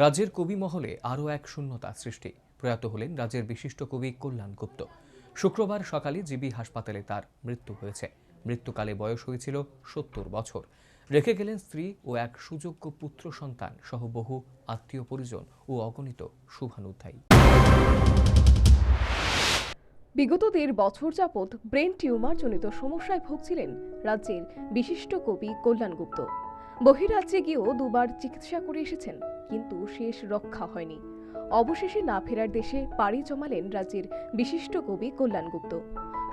রাজ্যের কবি মহলে আরও এক শূন্যতা সৃষ্টি। প্রয়াত হলেন রাজ্যের বিশিষ্ট কবি কল্যাণ গুপ্ত। শুক্রবার সকালে জিবি হাসপাতালে তার মৃত্যু হয়েছে। মৃত্যুকালে বয়স হয়েছিল ৭০ বছর। রেখে গেলেন স্ত্রী ও এক সুযোগ্য পুত্র সন্তান সহ বহু আত্মীয় পরিজন ও অগণিত শুভানুধ্যায়ী। বিগত ১.৫ বছর যাবৎ ব্রেন টিউমার জনিত সমস্যায় ভুগছিলেন রাজ্যের বিশিষ্ট কবি কল্যাণ গুপ্ত। বহিরাজ্যে গিয়েও দুবার চিকিৎসা করে এসেছেন, কিন্তু শেষ রক্ষা হয়নি। অবশেষে না ফেরার দেশে পাড়ি জমালেন রাজ্যের বিশিষ্ট কবি কল্যাণ গুপ্ত।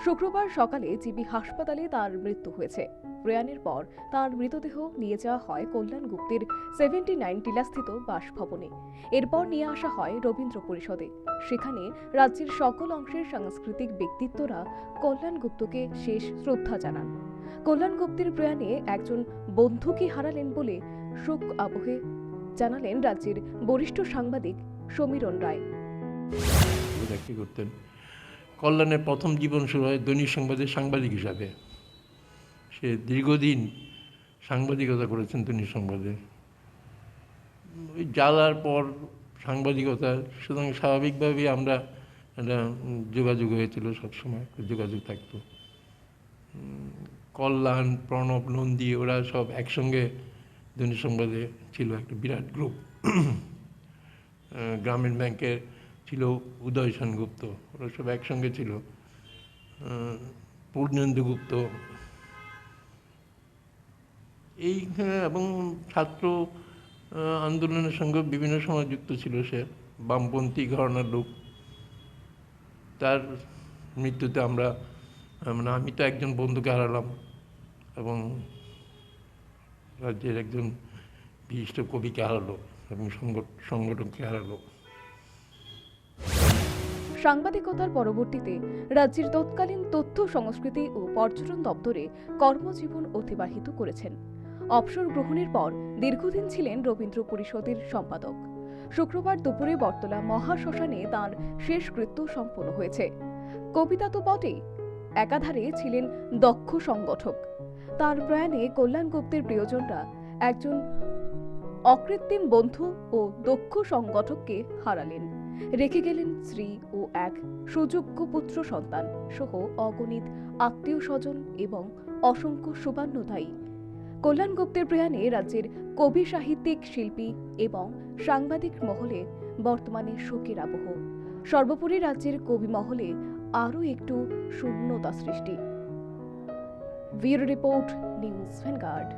শুক্রবার সকালে জিবি হাসপাতালে তার মৃত্যু হয়েছে। প্রয়াণের পর তার মৃতদেহ নিয়ে যাওয়া হয় কল্যাণ গুপ্তের 79 টিলাস্থিত বাসভবনে। এরপর নিয়ে আসা হয় রবীন্দ্র পরিষদে। সেখানে রাজ্যের সকল অংশের সাংস্কৃতিক ব্যক্তিত্বরা কল্যাণ গুপ্তকে শেষ শ্রদ্ধা জানান। কল্যাণ গুপ্তের প্রয়াণে একজন বন্ধুকে হারালেন বলে শোক আবহে জানালেন রাজ্যের বরিষ্ঠ সাংবাদিক সমীরণ রায়। কল্যাণের প্রথম জীবন শুরু হয় দৈনিক সংবাদের সাংবাদিক হিসাবে। সে দীর্ঘদিন সাংবাদিকতা করেছেন দৈনিক সংবাদে। ওই জ্বালার পর সাংবাদিকতা, সুতরাং স্বাভাবিকভাবেই আমরা একটা যোগাযোগ হয়েছিল, সবসময় যোগাযোগ থাকতো। কল্যাণ, প্রণব, নন্দী ওরা সব একসঙ্গে দৈনিক সংবাদে ছিল, একটা বিরাট গ্রুপ। গ্রামীণ ব্যাংকের ছিল উদয় সেনগুপ্ত, ওরা সব একসঙ্গে ছিল। পূর্ণেন্দু গুপ্ত এই এবং ছাত্র আন্দোলনের সঙ্গে বিভিন্ন সময় যুক্ত ছিল। সে বামপন্থী ঘরানার লোক। তার মৃত্যুতে আমরা আমি তো একজন বন্ধুকে হারালাম এবং রাজ্যের একজন বিশিষ্ট কবিকে হারালো এবং সংগঠনকে হারালো। সাংবাদিকতার পরবর্তীতে রাজ্যের তৎকালীন তথ্য, সংস্কৃতি ও পর্যটন দপ্তরে কর্মজীবন অতিবাহিত করেছেন। অবসর গ্রহণের পর দীর্ঘদিন ছিলেন রবীন্দ্র পরিষদের সম্পাদক। শুক্রবার দুপুরে বটতলা মহাশ্মশানে তাঁর শেষকৃত্য সম্পন্ন হয়েছে। কবিতা তো বটেই, একাধারে ছিলেন দক্ষ সংগঠক। তাঁর প্রয়াণে কল্যাণ গুপ্তের প্রিয়জনরা একজন অকৃত্রিম বন্ধু ও দক্ষ সংগঠককে হারালেন। রেখে গেলেন স্ত্রী ও এক সুযোগ্য পুত্র সন্তান সহ অগণিত আত্মীয় স্বজন এবং অসংখ্য শুভানুধ্যায়ী। কল্যাণ গুপ্তের প্রয়াণে রাজ্যের কবি, সাহিত্যিক, শিল্পী এবং সাংবাদিক মহলে বর্তমানে শোকের আবহ। সর্বোপরি রাজ্যের কবি মহলে আরও একটু শূন্যতা সৃষ্টি। Bureau report, news vanguard.